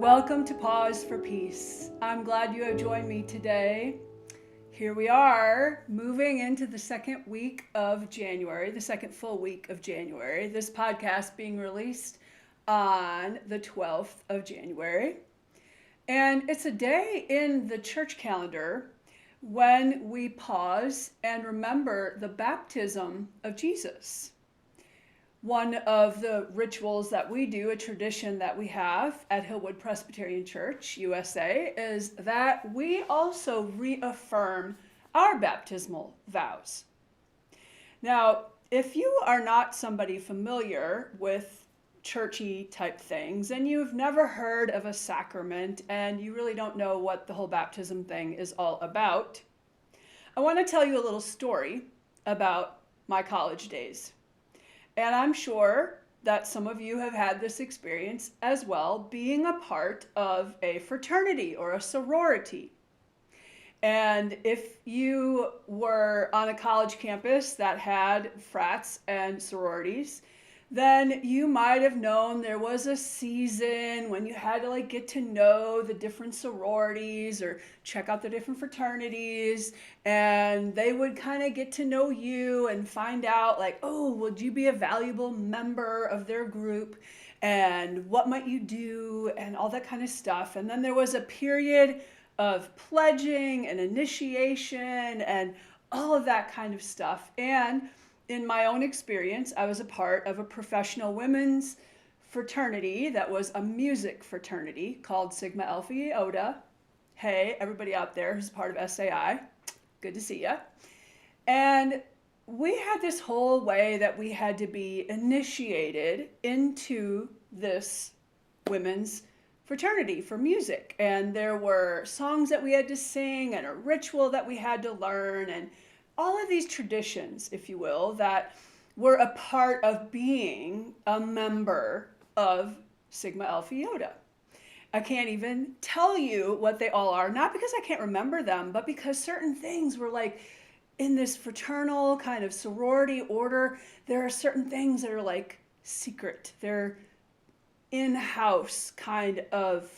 Welcome to Pause for Peace. I'm glad you have joined me today. Here we are, moving into the second week of January, the second full week of January. This podcast being released on the 12th of January. And it's a day in the church calendar when we pause and remember the baptism of Jesus. One of the rituals that we do, a tradition that we have at Hillwood Presbyterian Church, USA, is that we also reaffirm our baptismal vows. Now, if you are not somebody familiar with churchy type things and you've never heard of a sacrament and you really don't know what the whole baptism thing is all about, I want to tell you a little story about my college days. And I'm sure that some of you have had this experience as well, being a part of a fraternity or a sorority. And if you were on a college campus that had frats and sororities, then you might have known there was a season when you had to get to know the different sororities or check out the different fraternities, and they would kind of get to know you and find out would you be a valuable member of their group and what might you do and all that kind of stuff. And then there was a period of pledging and initiation and all of that kind of stuff. And in my own experience, I was a part of a professional women's fraternity that was a music fraternity called Sigma Alpha Iota. Hey, everybody out there who's part of SAI, good to see ya. And we had this whole way that we had to be initiated into this women's fraternity for music. And there were songs that we had to sing and a ritual that we had to learn and all of these traditions, if you will, that were a part of being a member of Sigma Alpha Iota. I can't even tell you what they all are, not because I can't remember them, but because certain things were in this fraternal kind of sorority order, there are certain things that are secret. They're in-house kind of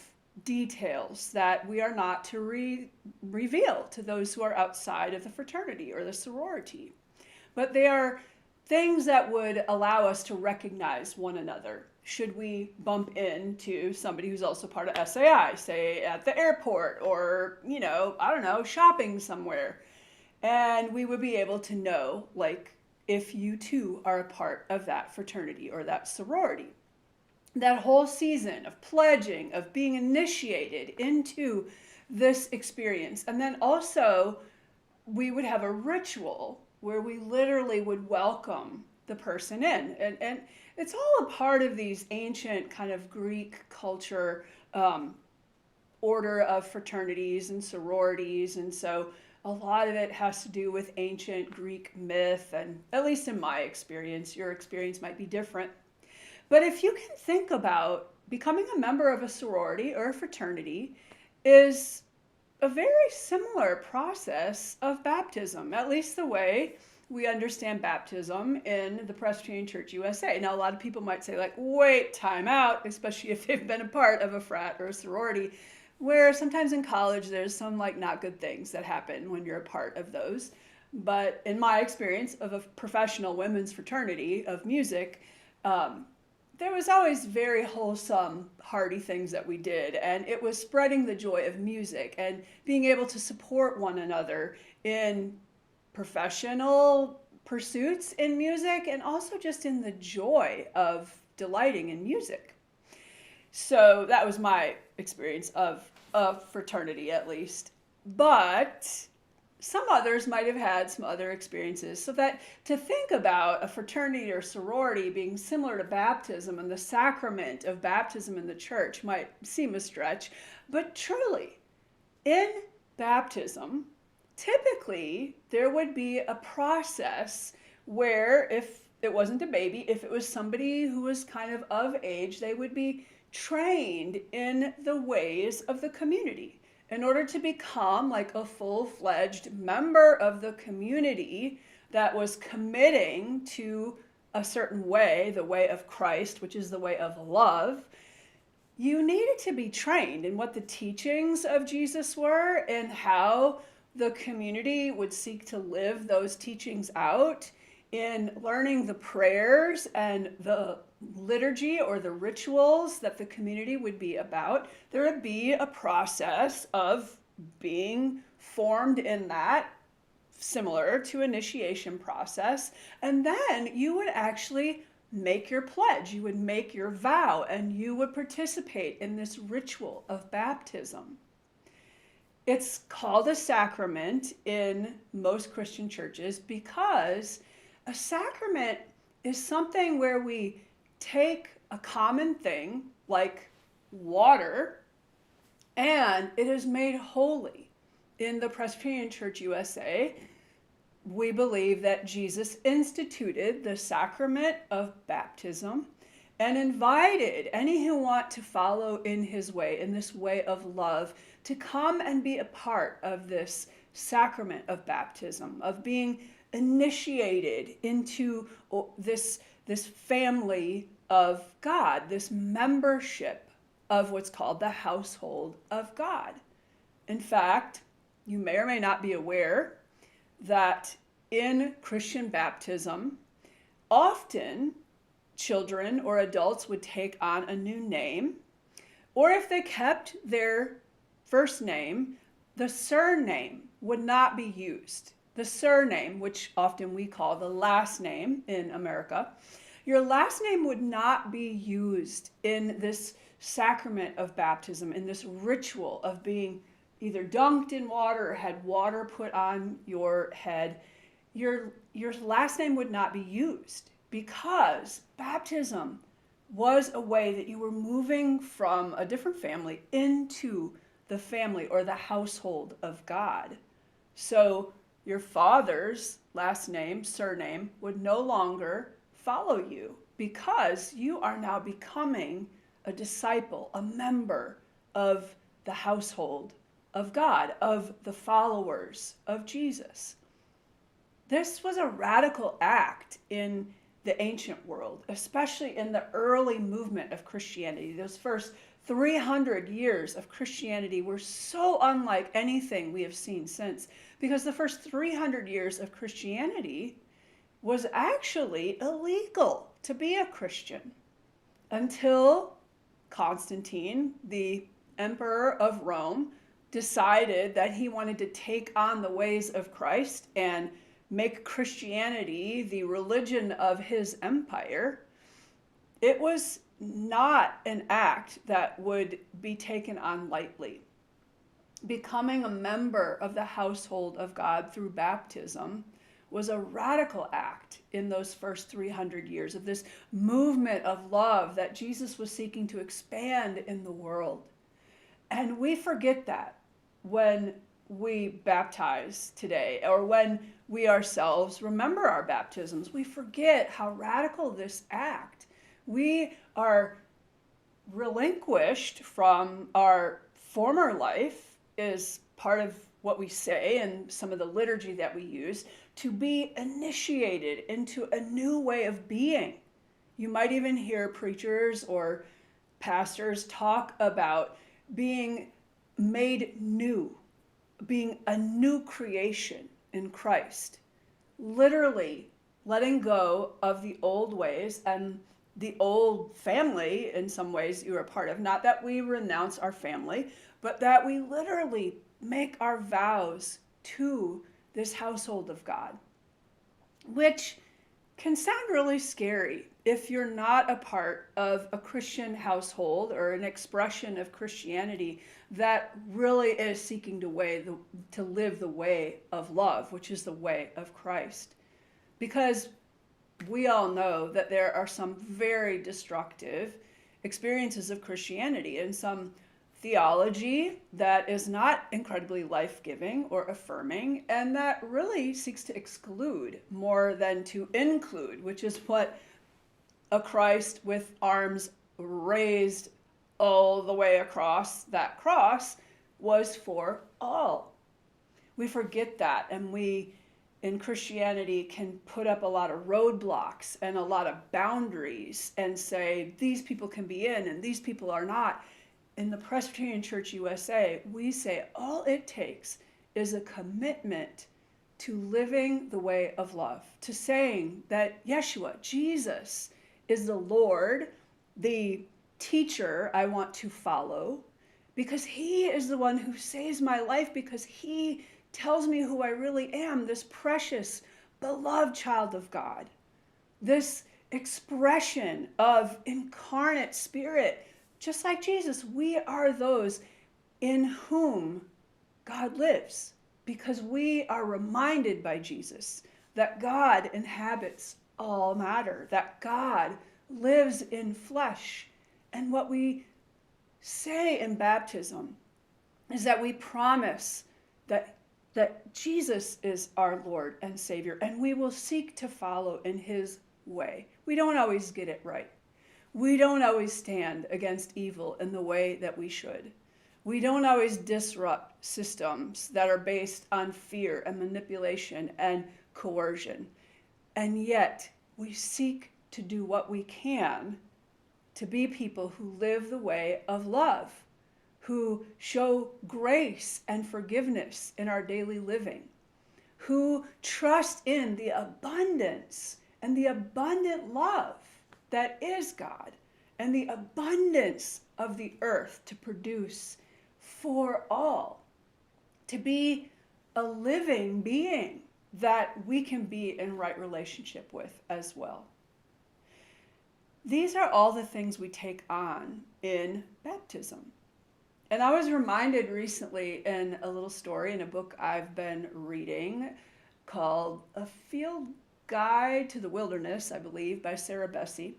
details that we are not to reveal to those who are outside of the fraternity or the sorority. But they are things that would allow us to recognize one another should we bump into somebody who's also part of SAI, say at the airport or, shopping somewhere. And we would be able to know, if you too are a part of that fraternity or that sorority. That whole season of pledging, of being initiated into this experience. And then also, we would have a ritual where we literally would welcome the person in. And it's all a part of these ancient kind of Greek culture order of fraternities and sororities. And so a lot of it has to do with ancient Greek myth. And at least in my experience, your experience might be different. But if you can think about becoming a member of a sorority or a fraternity is a very similar process of baptism, at least the way we understand baptism in the Presbyterian Church USA. Now, a lot of people might say, wait, time out, especially if they've been a part of a frat or a sorority, where sometimes in college there's some not good things that happen when you're a part of those. But in my experience of a professional women's fraternity of music, there was always very wholesome, hearty things that we did, and it was spreading the joy of music and being able to support one another in professional pursuits in music and also just in the joy of delighting in music. So that was my experience of a fraternity, at least. But some others might have had some other experiences, so that to think about a fraternity or sorority being similar to baptism and the sacrament of baptism in the church might seem a stretch, but truly, in baptism, typically there would be a process where if it wasn't a baby, if it was somebody who was kind of age, they would be trained in the ways of the community. In order to become a full-fledged member of the community that was committing to a certain way, the way of Christ, which is the way of love, you needed to be trained in what the teachings of Jesus were and how the community would seek to live those teachings out, in learning the prayers and the liturgy or the rituals that the community would be about. There would be a process of being formed in that, similar to initiation process, and then you would actually make your pledge, you would make your vow, and you would participate in this ritual of baptism. It's called a sacrament in most Christian churches because a sacrament is something where we take a common thing like water and it is made holy. In the Presbyterian Church USA, we believe that Jesus instituted the sacrament of baptism and invited any who want to follow in his way, in this way of love, to come and be a part of this sacrament of baptism, of being initiated into this family of God, this membership of what's called the household of God. In fact, you may or may not be aware that in Christian baptism, often children or adults would take on a new name, or if they kept their first name, the surname would not be used. The surname, which often we call the last name in America, your last name would not be used in this sacrament of baptism, in this ritual of being either dunked in water or had water put on your head. Your last name would not be used because baptism was a way that you were moving from a different family into the family or the household of God. So your father's last name, surname, would no longer follow you because you are now becoming a disciple, a member of the household of God, of the followers of Jesus. This was a radical act in the ancient world, especially in the early movement of Christianity. Those first 300 years of Christianity were so unlike anything we have seen since, because the first 300 years of Christianity was actually illegal to be a Christian until Constantine, the emperor of Rome, decided that he wanted to take on the ways of Christ and make Christianity the religion of his empire. It was not an act that would be taken on lightly. Becoming a member of the household of God through baptism was a radical act in those first 300 years of this movement of love that Jesus was seeking to expand in the world. And we forget that when we baptize today, or when we ourselves remember our baptisms. We forget how radical this act. We are relinquished from our former life, is part of what we say and some of the liturgy that we use, to be initiated into a new way of being. You might even hear preachers or pastors talk about being made new, being a new creation in Christ. Literally letting go of the old ways and the old family, in some ways, you are a part of. Not that we renounce our family, but that we literally make our vows to this household of God, which can sound really scary if you're not a part of a Christian household or an expression of Christianity that really is seeking to live the way of love, which is the way of Christ. Because we all know that there are some very destructive experiences of Christianity and some theology that is not incredibly life-giving or affirming, and that really seeks to exclude more than to include, which is what a Christ with arms raised all the way across that cross was for all. We forget that, and we in Christianity can put up a lot of roadblocks and a lot of boundaries and say these people can be in and these people are not. In the Presbyterian Church USA, we say all it takes is a commitment to living the way of love, to saying that Yeshua, Jesus, is the Lord, the teacher I want to follow, because he is the one who saves my life, because he tells me who I really am, this precious, beloved child of God, this expression of incarnate spirit. Just like Jesus, we are those in whom God lives, because we are reminded by Jesus that God inhabits all matter, that God lives in flesh. And what we say in baptism is that we promise that Jesus is our Lord and Savior, and we will seek to follow in his way. We don't always get it right. We don't always stand against evil in the way that we should. We don't always disrupt systems that are based on fear and manipulation and coercion. And yet, we seek to do what we can to be people who live the way of love, who show grace and forgiveness in our daily living, who trust in the abundance and the abundant love that is God, and the abundance of the earth to produce for all, to be a living being that we can be in right relationship with as well. These are all the things we take on in baptism. And I was reminded recently in a little story in a book I've been reading called A Field Guide to the Wilderness, I believe, by Sarah Bessey.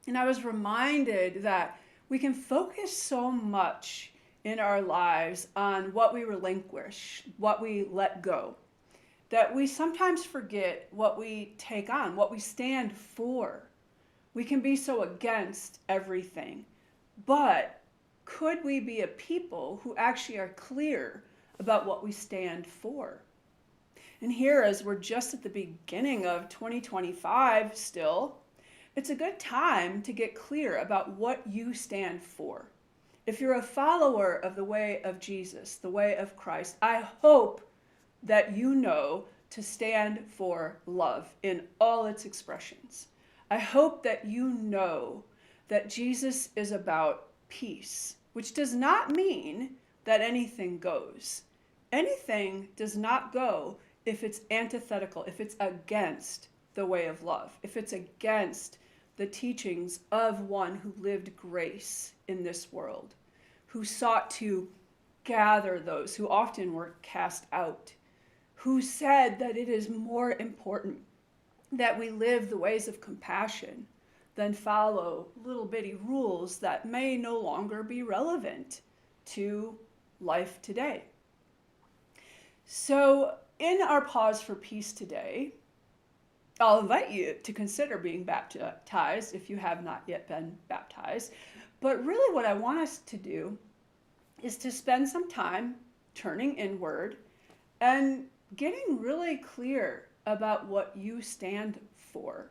And I was reminded that we can focus so much in our lives on what we relinquish, what we let go, that we sometimes forget what we take on, what we stand for. We can be so against everything, but could we be a people who actually are clear about what we stand for? And here, as we're just at the beginning of 2025 still, it's a good time to get clear about what you stand for. If you're a follower of the way of Jesus, the way of Christ, I hope that you know to stand for love in all its expressions. I hope that you know that Jesus is about peace, which does not mean that anything goes. Anything does not go if it's antithetical, if it's against the way of love, if it's against the teachings of one who lived grace in this world, who sought to gather those who often were cast out, who said that it is more important that we live the ways of compassion than follow little bitty rules that may no longer be relevant to life today. So in our pause for peace today, I'll invite you to consider being baptized if you have not yet been baptized. But really what I want us to do is to spend some time turning inward and getting really clear about what you stand for.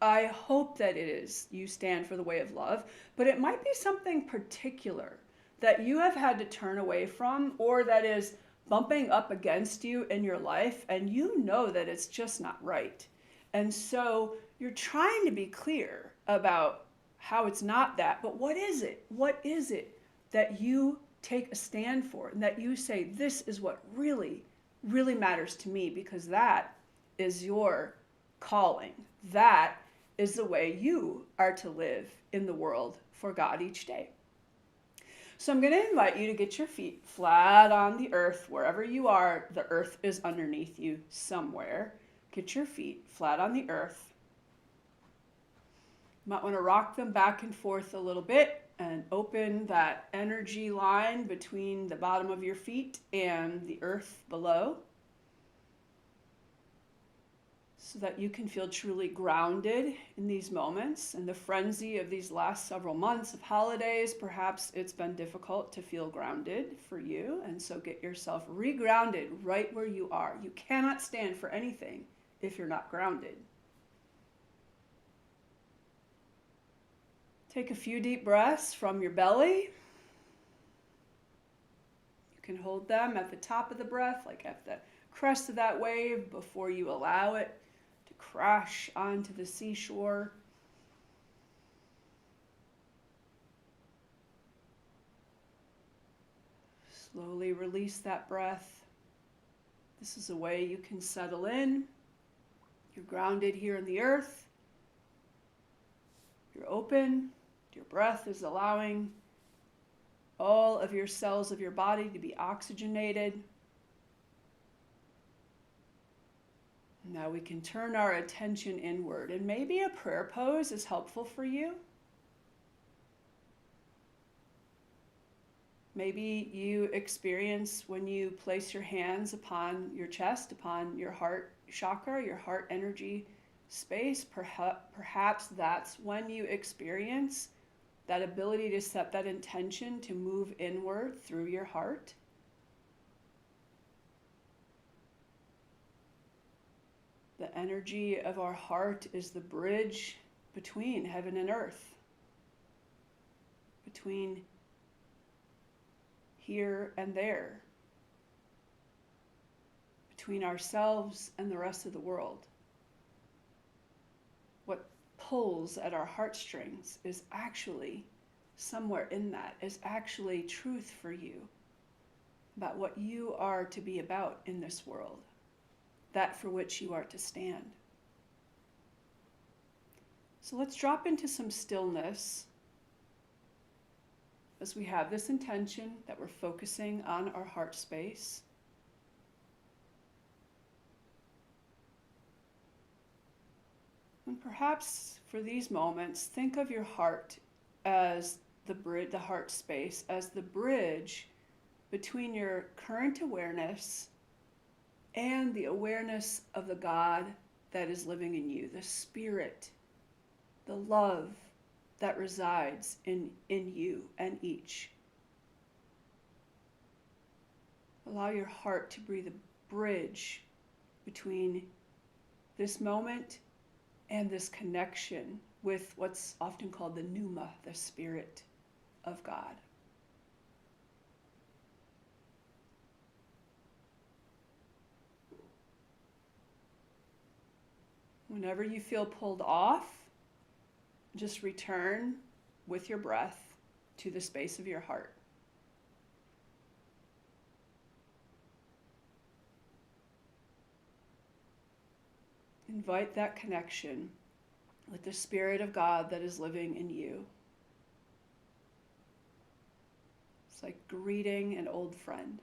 I hope that it is you stand for the way of love, but it might be something particular that you have had to turn away from, or that is bumping up against you in your life, and you know that it's just not right. And so you're trying to be clear about how it's not that, but what is it? What is it that you take a stand for, and that you say, this is what really, really matters to me, because that is your calling. That is the way you are to live in the world for God each day. So I'm going to invite you to get your feet flat on the earth. Wherever you are, the earth is underneath you somewhere. Get your feet flat on the earth. You might want to rock them back and forth a little bit and open that energy line between the bottom of your feet and the earth below. so that you can feel truly grounded in these moments. In the frenzy of these last several months of holidays, perhaps it's been difficult to feel grounded for you, and so get yourself regrounded right where you are. You cannot stand for anything if you're not grounded. Take a few deep breaths from your belly. You can hold them at the top of the breath, like at the crest of that wave, before you allow it to crash onto the seashore. Slowly release that breath. This is a way you can settle in. You're grounded here in the earth. You're open. Your breath is allowing all of your cells of your body to be oxygenated. Now we can turn our attention inward, and maybe a prayer pose is helpful for you. Maybe you experience when you place your hands upon your chest, upon your heart chakra, your heart energy space, perhaps that's when you experience that ability to set that intention to move inward through your heart. The energy of our heart is the bridge between heaven and earth, between here and there, between ourselves and the rest of the world. What pulls at our heartstrings is actually somewhere in that, is actually truth for you about what you are to be about in this world, that for which you are to stand. So let's drop into some stillness as we have this intention that we're focusing on our heart space. And perhaps for these moments, think of your heart as the heart space, as the bridge between your current awareness and the awareness of the God that is living in you, the spirit, the love that resides in you and each. Allow your heart to be the bridge between this moment and this connection with what's often called the pneuma, the Spirit of God. Whenever you feel pulled off, just return with your breath to the space of your heart. Invite that connection with the Spirit of God that is living in you. It's like greeting an old friend.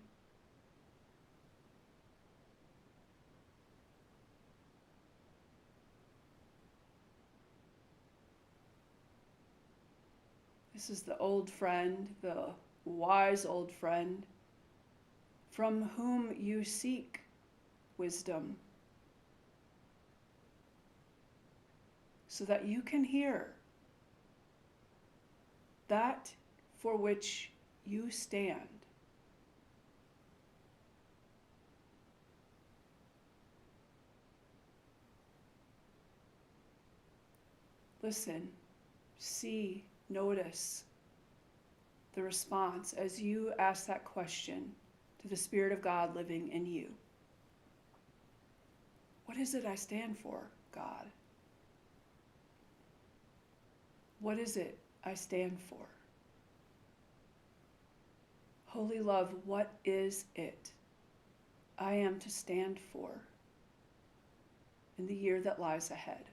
This is the old friend, the wise old friend, from whom you seek wisdom, so that you can hear that for which you stand. Listen, see, notice the response as you ask that question to the Spirit of God living in you. What is it I stand for, God? What is it I stand for? Holy love, what is it I am to stand for in the year that lies ahead?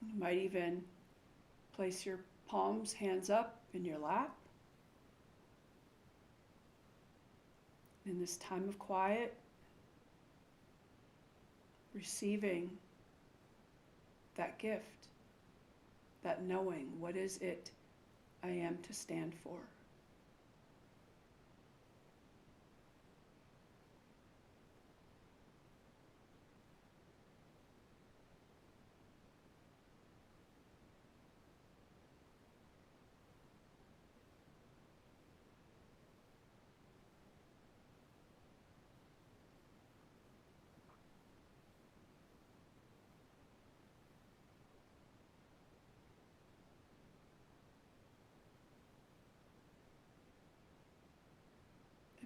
You might even place your palms, hands up in your lap. In this time of quiet, receiving that gift, that knowing, what is it I am to stand for?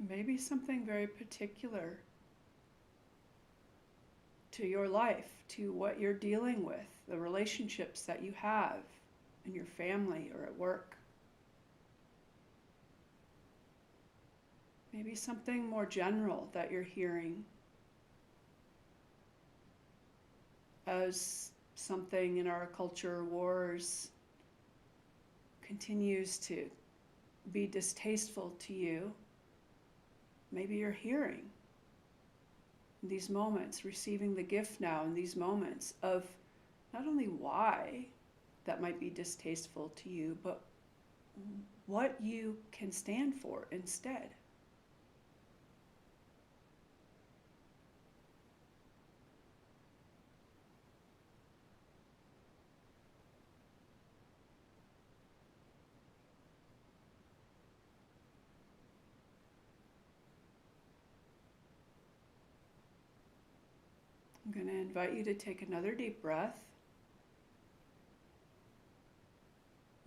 maybe something very particular to your life, to what you're dealing with, the relationships that you have in your family or at work. Maybe something more general that you're hearing as something in our culture wars continues to be distasteful to you. Maybe you're hearing in these moments, receiving the gift now in these moments of not only why that might be distasteful to you, but what you can stand for instead. I'm going to invite you to take another deep breath.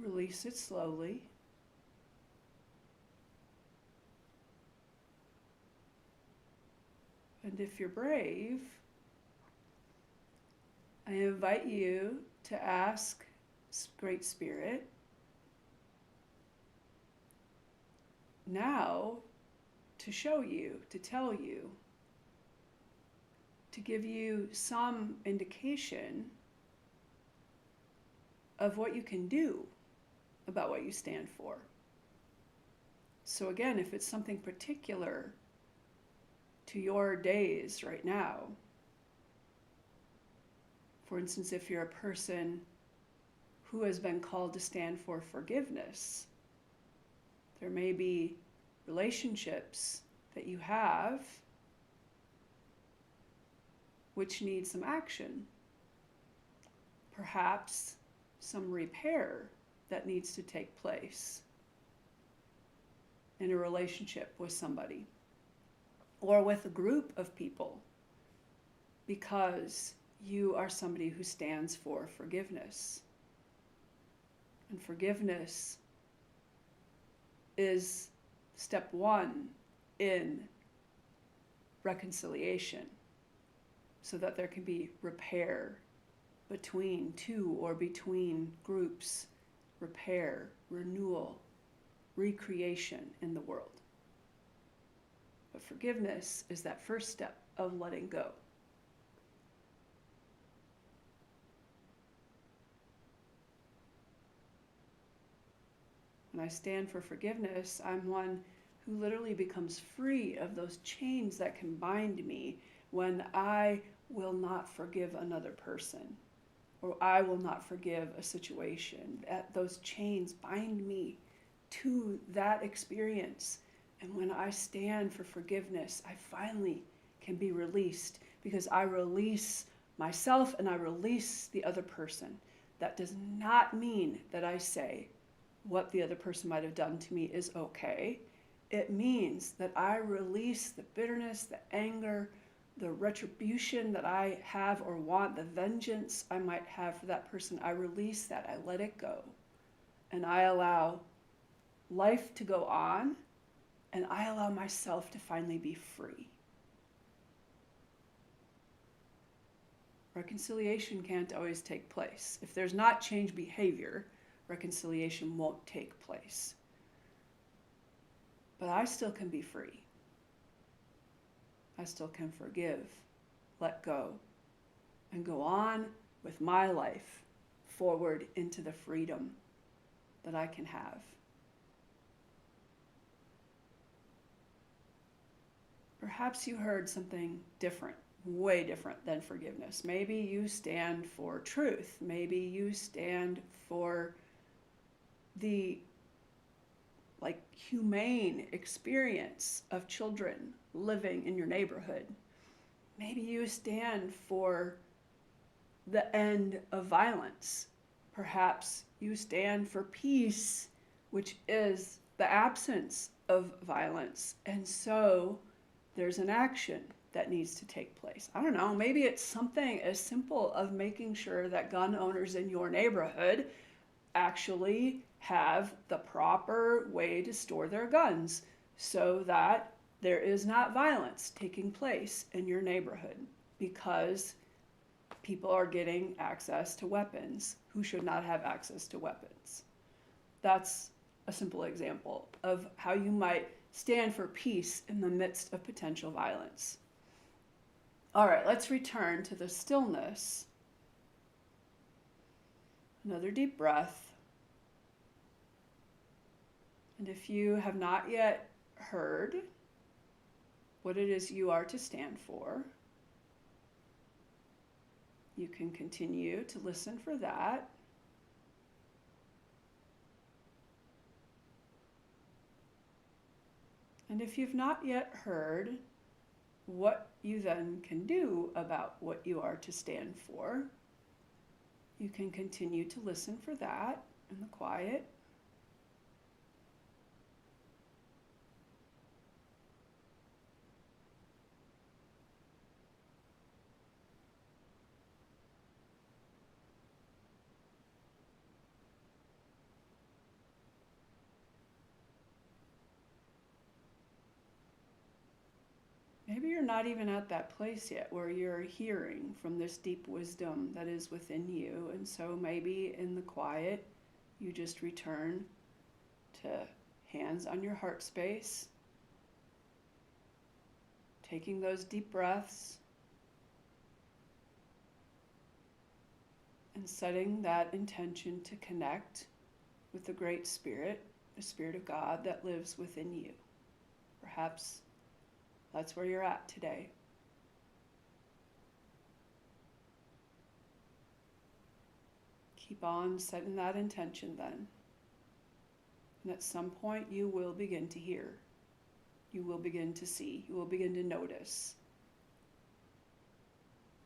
Release it slowly. And if you're brave, I invite you to ask Great Spirit now to show you, to tell you, to give you some indication of what you can do about what you stand for. So again, if it's something particular to your days right now, for instance, if you're a person who has been called to stand for forgiveness, there may be relationships that you have which need some action. Perhaps some repair that needs to take place in a relationship with somebody or with a group of people, because you are somebody who stands for forgiveness. And forgiveness is step one in reconciliation, so that there can be repair between two or between groups, repair, renewal, recreation in the world. But forgiveness is that first step of letting go. When I stand for forgiveness, I'm one who literally becomes free of those chains that can bind me when I will not forgive another person, or I will not forgive a situation. Those chains bind me to that experience. And when I stand for forgiveness, I finally can be released, because I release myself and I release the other person. That does not mean that I say what the other person might have done to me is okay. It means that I release the bitterness, the anger, the retribution that I have or want, the vengeance I might have for that person. I release that, I let it go. And I allow life to go on, and I allow myself to finally be free. Reconciliation can't always take place. If there's not changed behavior, reconciliation won't take place. But I still can be free. I still can forgive, let go, and go on with my life forward into the freedom that I can have. Perhaps you heard something different, way different than forgiveness. Maybe you stand for truth. Maybe you stand for the humane experience of children living in your neighborhood. Maybe you stand for the end of violence. Perhaps you stand for peace, which is the absence of violence. And so there's an action that needs to take place. I don't know, maybe it's something as simple of making sure that gun owners in your neighborhood actually have the proper way to store their guns, so that there is not violence taking place in your neighborhood because people are getting access to weapons who should not have access to weapons. That's a simple example of how you might stand for peace in the midst of potential violence. All right, let's return to the stillness. Another deep breath. And if you have not yet heard what it is you are to stand for, you can continue to listen for that. And if you've not yet heard what you then can do about what you are to stand for, you can continue to listen for that in the quiet. Maybe you're not even at that place yet where you're hearing from this deep wisdom that is within you. And so maybe in the quiet, you just return to hands on your heart space, taking those deep breaths and setting that intention to connect with the Great Spirit, the Spirit of God that lives within you. Perhaps that's where you're at today. Keep on setting that intention then. And at some point you will begin to hear. You will begin to see. You will begin to notice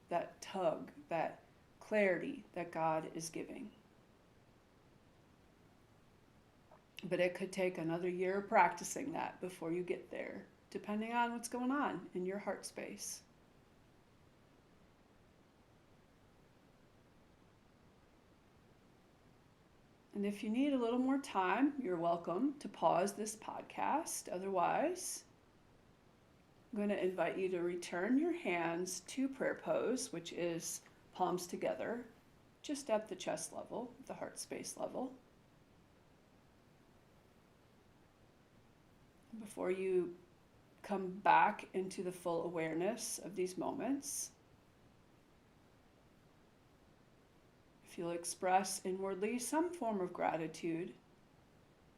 that tug, that clarity that God is giving. But it could take another year of practicing that before you get there, depending on what's going on in your heart space. And if you need a little more time, you're welcome to pause this podcast. Otherwise, I'm going to invite you to return your hands to prayer pose, which is palms together, just at the chest level, the heart space level. Before you come back into the full awareness of these moments, if you'll express inwardly some form of gratitude,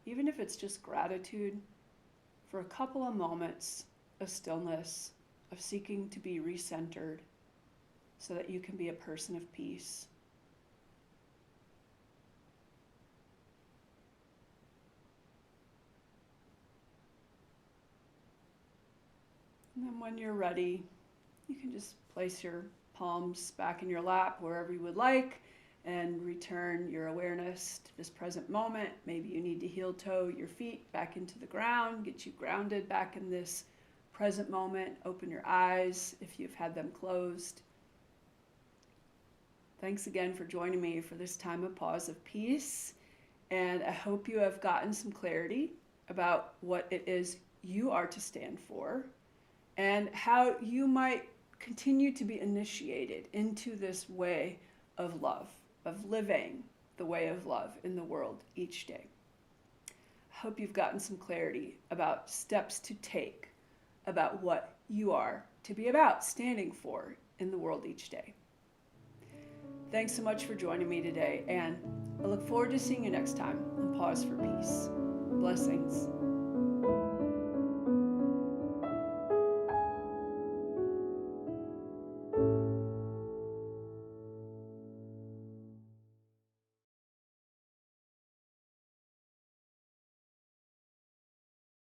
even if it's just gratitude for a couple of moments of stillness, of seeking to be recentered so that you can be a person of peace. And then when you're ready, you can just place your palms back in your lap wherever you would like and return your awareness to this present moment. Maybe you need to heel toe your feet back into the ground, get you grounded back in this present moment. Open your eyes if you've had them closed. Thanks again for joining me for this time of pause of peace. And I hope you have gotten some clarity about what it is you are to stand for, and how you might continue to be initiated into this way of love, of living the way of love in the world each day. I hope you've gotten some clarity about steps to take, about what you are to be about, standing for in the world each day. Thanks so much for joining me today, and I look forward to seeing you next time on Pause for Peace. Blessings.